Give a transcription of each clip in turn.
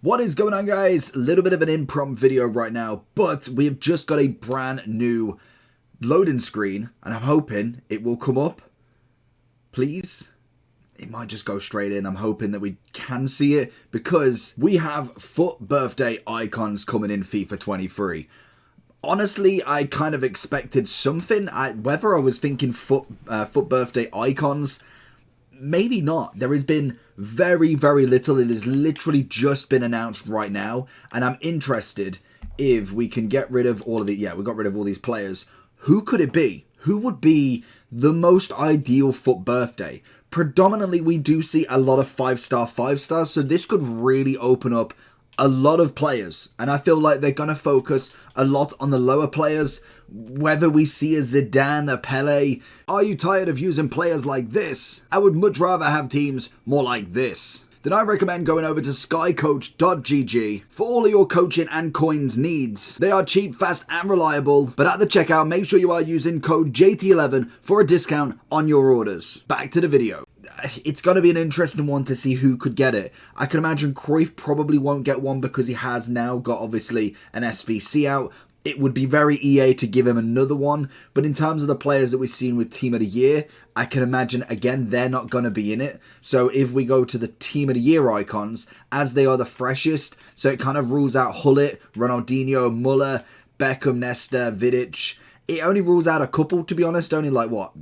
What is going on, guys? A little bit of an impromptu video right now, but we have just got a brand new loading screen, and I'm hoping it will come up. Please? It might just go straight in. I'm hoping that we can see it because we have FUT Birthday icons coming in FIFA 23. Honestly, I kind of expected something. Whether I was thinking FUT Birthday icons, maybe not. There has been very, very little. It has literally just been announced right now. And I'm interested if we can get rid of all of it. Yeah, we got rid of all these players. Who could it be? Who would be the most ideal FUT Birthday? Predominantly, we do see a lot of 5-star. So this could really open up a lot of players. And I feel like they're going to focus a lot on the lower players. Whether we see a Zidane, a Pele. Are you tired of using players like this? I would much rather have teams more like this. Then I recommend going over to skycoach.gg for all of your coaching and coins needs. They are cheap, fast and reliable, but at the checkout make sure you are using code JT11 for a discount on your orders. Back to the video. It's going to be an interesting one to see who could get it. I can imagine Cruyff probably won't get one because he has now got obviously an SBC out. It would be very EA to give him another one. But in terms of the players that we've seen with Team of the Year, I can imagine, again, they're not going to be in it. So if we go to the Team of the Year icons, as they are the freshest, so it kind of rules out Hullet, Ronaldinho, Muller, Beckham, Nesta, Vidic. It only rules out a couple, to be honest. Only like, what,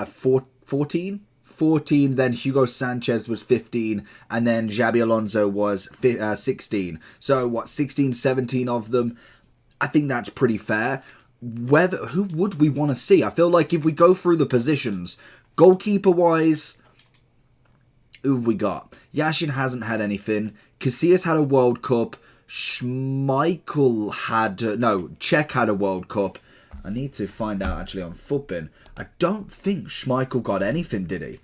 14? 14, then Hugo Sanchez was 15, and then Xabi Alonso was 16. So, what, 16, 17 of them? I think that's pretty fair. Who would we want to see? I feel like if we go through the positions, goalkeeper-wise, who have we got? Yashin hasn't had anything. Casillas had a World Cup. Schmeichel had... no, Czech had a World Cup. I need to find out, actually, on Futbin. I don't think Schmeichel got anything, did he?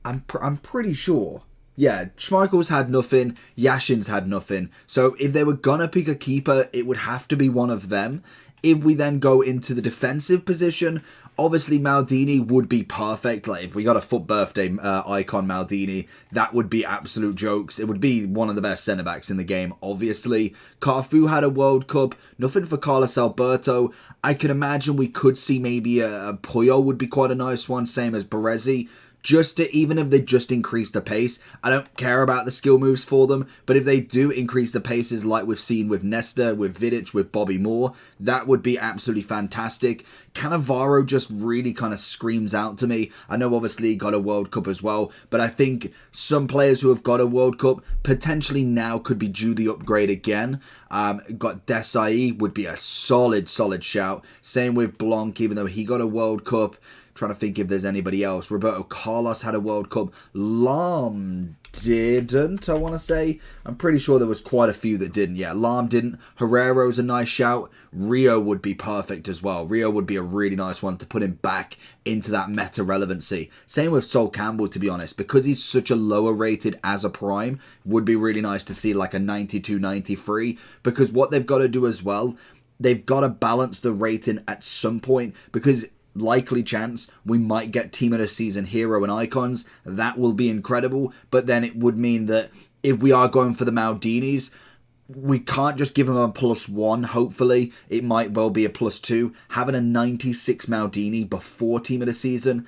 I'm pretty sure. Yeah, Schmeichel's had nothing, Yashin's had nothing. So if they were going to pick a keeper, it would have to be one of them. If we then go into the defensive position, obviously Maldini would be perfect. Like if we got a FUT Birthday icon Maldini, that would be absolute jokes. It would be one of the best centre-backs in the game, obviously. Cafu had a World Cup. Nothing for Carlos Alberto. I can imagine we could see maybe a Puyo would be quite a nice one, same as Baresi. Just to, even if they just increase the pace, I don't care about the skill moves for them, but if they do increase the paces like we've seen with Nesta, with Vidic, with Bobby Moore, that would be absolutely fantastic. Cannavaro just really kind of screams out to me. I know obviously he got a World Cup as well, but I think some players who have got a World Cup potentially now could be due the upgrade again. Got Desai would be a solid shout. Same with Blanc, even though he got a World Cup. Trying to think if there's anybody else. Roberto Carlos had a World Cup. Lahm didn't, I want to say. I'm pretty sure there was quite a few that didn't. Yeah, Lahm didn't. Herrera's a nice shout. Rio would be perfect as well. Rio would be a really nice one to put him back into that meta relevancy. Same with Sol Campbell, to be honest. Because he's such a lower rated as a prime, would be really nice to see like a 92, 93. Because what they've got to do as well, they've got to balance the rating at some point. Because likely chance we might get team of the season hero and icons. That will be incredible, but then it would mean that if we are going for the Maldinis, we can't just give them a +1. Hopefully it might well be a +2. Having a 96 Maldini before team of the season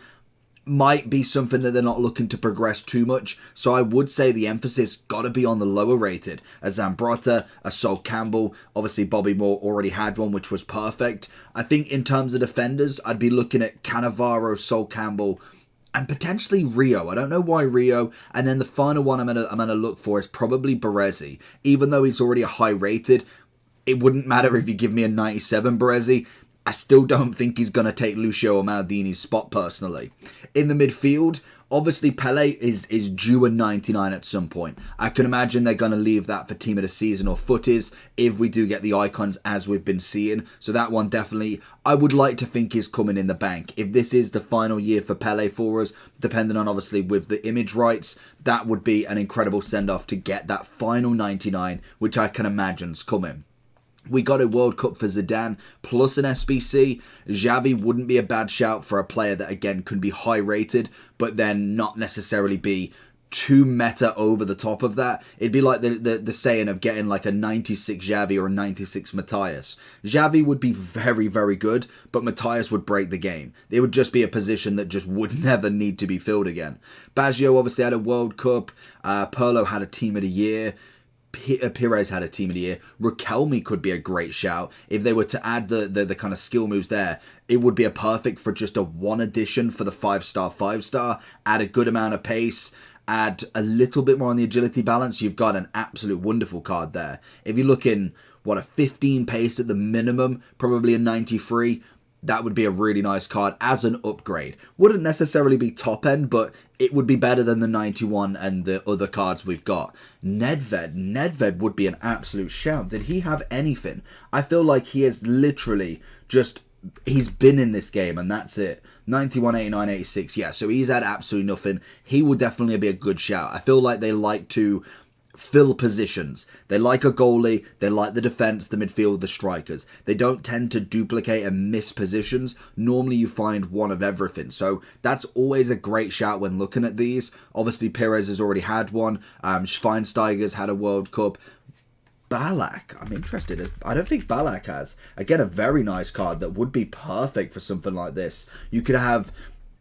might be something that they're not looking to progress too much. So I would say the emphasis got to be on the lower rated. A Zambrotta, a Sol Campbell, obviously Bobby Moore already had one, which was perfect. I think in terms of defenders, I'd be looking at Cannavaro, Sol Campbell, and potentially Rio. I don't know why Rio. And then the final one I'm gonna look for is probably Baresi. Even though he's already a high rated, it wouldn't matter if you give me a 97 Baresi. I still don't think he's going to take Lucio or Maldini's spot, personally. In the midfield, obviously Pele is due a 99 at some point. I can imagine they're going to leave that for Team of the Season or Footies if we do get the icons as we've been seeing. So that one definitely, I would like to think is coming in the bank. If this is the final year for Pele for us, depending on obviously with the image rights, that would be an incredible send-off to get that final 99, which I can imagine's coming. We got a World Cup for Zidane plus an SBC. Xavi wouldn't be a bad shout for a player that, again, could be high rated, but then not necessarily be too meta over the top of that. It'd be like the saying of getting like a 96 Xavi or a 96 Matthias. Xavi would be very, very good, but Matthias would break the game. It would just be a position that just would never need to be filled again. Baggio obviously had a World Cup. Pirlo had a Team of the Year. Pires had a Team of the Year. Riquelme could be a great shout. If they were to add the kind of skill moves there, it would be a perfect for just a one addition for the 5-star. Add a good amount of pace. Add a little bit more on the agility balance. You've got an absolute wonderful card there. If you're looking, a 15 pace at the minimum, probably a 93, that would be a really nice card as an upgrade. Wouldn't necessarily be top end, but it would be better than the 91 and the other cards we've got. Nedved would be an absolute shout. Did he have anything? I feel like he is literally just... He's been in this game and that's it. 91, 89, 86. Yeah, so he's had absolutely nothing. He would definitely be a good shout. I feel like they like to fill positions. They like a goalie. They like the defense, the midfield, the strikers. They don't tend to duplicate and miss positions. Normally you find one of everything. So that's always a great shout when looking at these. Obviously Pires has already had one. Schweinsteiger's had a World Cup. Ballack, I'm interested. I don't think Ballack has. Again, a very nice card that would be perfect for something like this. You could have...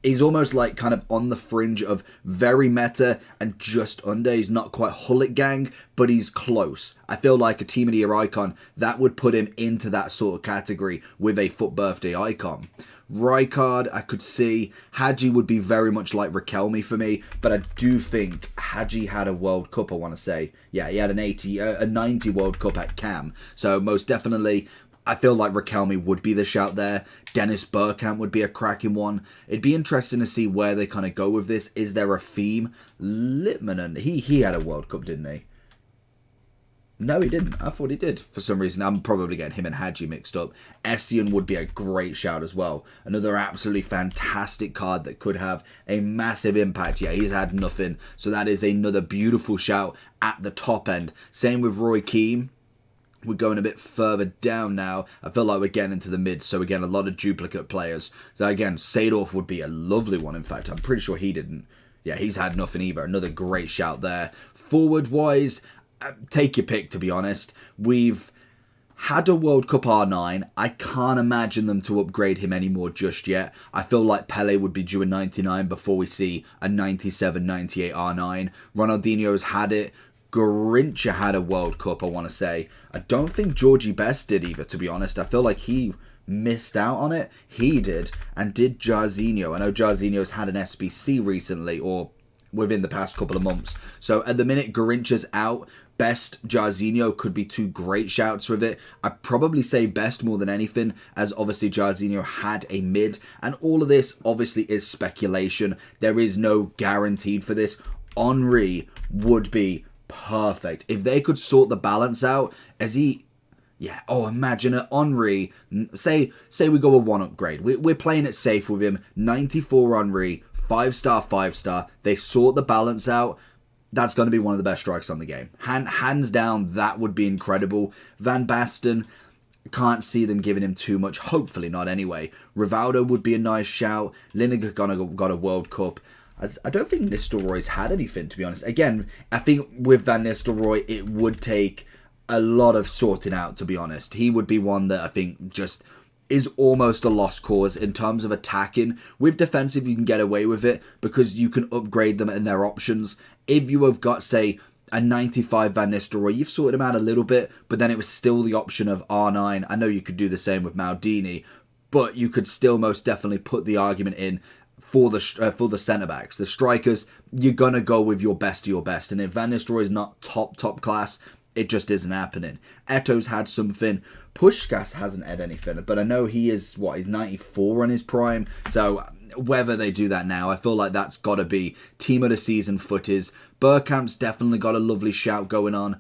He's almost like kind of on the fringe of very meta and just under. He's not quite Hullet gang, but he's close. I feel like a Team of the Year icon, that would put him into that sort of category with a FUT Birthday icon. Rijkaard, I could see. Hadji would be very much like Riquelme for me, but I do think Hadji had a World Cup, I want to say. Yeah, he had a 90 World Cup at Cam. So most definitely, I feel like Riquelme would be the shout there. Dennis Bergkamp would be a cracking one. It'd be interesting to see where they kind of go with this. Is there a theme? Littmanen, he had a World Cup, didn't he? No, he didn't. I thought he did. For some reason, I'm probably getting him and Hadji mixed up. Essien would be a great shout as well. Another absolutely fantastic card that could have a massive impact. Yeah, he's had nothing. So that is another beautiful shout at the top end. Same with Roy Keane. We're going a bit further down now. I feel like we're getting into the mid. So again, a lot of duplicate players. So again, Seedorf would be a lovely one. In fact, I'm pretty sure he didn't. Yeah, he's had nothing either. Another great shout there. Forward-wise... take your pick, to be honest. We've had a World Cup R9. I can't imagine them to upgrade him anymore just yet. I feel like Pele would be due a 99 before we see a 97, 98 R9. Ronaldinho's had it. Garrincha had a World Cup, I want to say. I don't think Georgie Best did either, to be honest. I feel like he missed out on it. He did, and did Jairzinho. I know Jairzinho's had an SBC recently, or within the past couple of months. So at the minute, Garrincha's out. Best, Jairzinho could be two great shouts with it. I'd probably say Best more than anything, as obviously Jairzinho had a mid, and all of this obviously is speculation. There is no guaranteed for this. Henry would be perfect. If they could sort the balance out, as he... Yeah, oh, imagine it. Henry, say we go a one upgrade. We're playing it safe with him. 94 Henry, 5-star. They sort the balance out. That's going to be one of the best strikes on the game. Hands down, that would be incredible. Van Basten, can't see them giving him too much. Hopefully not anyway. Rivaldo would be a nice shout. Lineker got a World Cup. I don't think Nistelrooy's had anything, to be honest. Again, I think with Van Nistelrooy, it would take a lot of sorting out, to be honest. He would be one that I think just is almost a lost cause in terms of attacking. With defensive, you can get away with it because you can upgrade them and their options. If you have got, say, a 95 Van Nistelrooy, you've sorted him out a little bit, but then it was still the option of R9. I know you could do the same with Maldini, but you could still most definitely put the argument in for the centre-backs. The strikers, you're going to go with your best of your best. And if Van Nistelrooy is not top class, it just isn't happening. Eto's had something. Puskás hasn't had anything, but I know he is, he's 94 in his prime. So whether they do that now, I feel like that's got to be team of the season footies. Bergkamp's definitely got a lovely shout going on.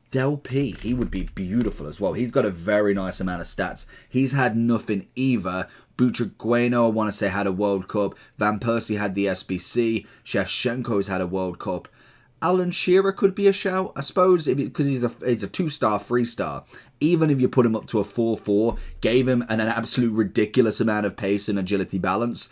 Del P, he would be beautiful as well. He's got a very nice amount of stats. He's had nothing either. Butragueno, I want to say, had a World Cup. Van Persie had the SBC. Shevchenko's had a World Cup. Alan Shearer could be a shout, I suppose, because he's a 2-star, 3-star. Even if you put him up to a 4-4, gave him an absolute ridiculous amount of pace and agility balance,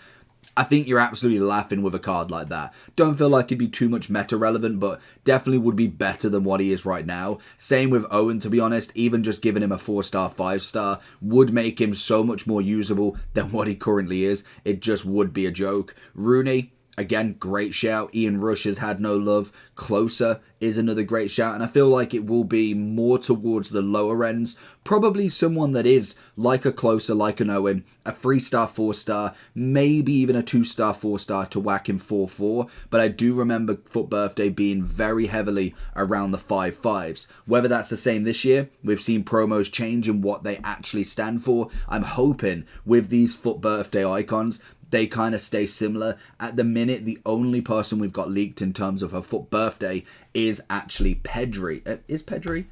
I think you're absolutely laughing with a card like that. Don't feel like it'd be too much meta relevant, but definitely would be better than what he is right now. Same with Owen, to be honest. Even just giving him a 4-star, 5-star would make him so much more usable than what he currently is. It just would be a joke. Rooney, again, great shout. Ian Rush has had no love. Closer is another great shout. And I feel like it will be more towards the lower ends. Probably someone that is like a Closer, like an Owen. A 3-star, 4-star. Maybe even a 2-star, 4-star to whack him 4-4. But I do remember FUT Birthday being very heavily around the 5-5s. Whether that's the same this year, we've seen promos change in what they actually stand for. I'm hoping with these FUT Birthday icons, they kind of stay similar. At the minute, the only person we've got leaked in terms of a FUT Birthday is actually Pedri. Is Pedri?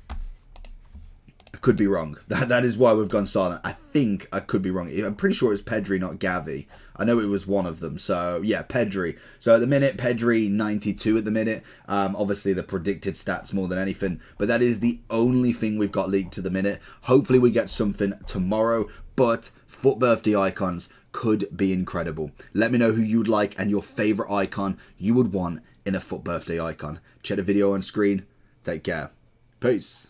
I could be wrong. That is why we've gone silent. I think I could be wrong. I'm pretty sure it's Pedri, not Gavi. I know it was one of them. So, yeah, Pedri. So, at the minute, Pedri 92 at the minute. Obviously, the predicted stats more than anything. But that is the only thing we've got leaked to the minute. Hopefully, we get something tomorrow. But FUT Birthday icons could be incredible. Let me know who you'd like and your favorite icon you would want in a FUT Birthday icon. Check the video on screen. Take care. Peace.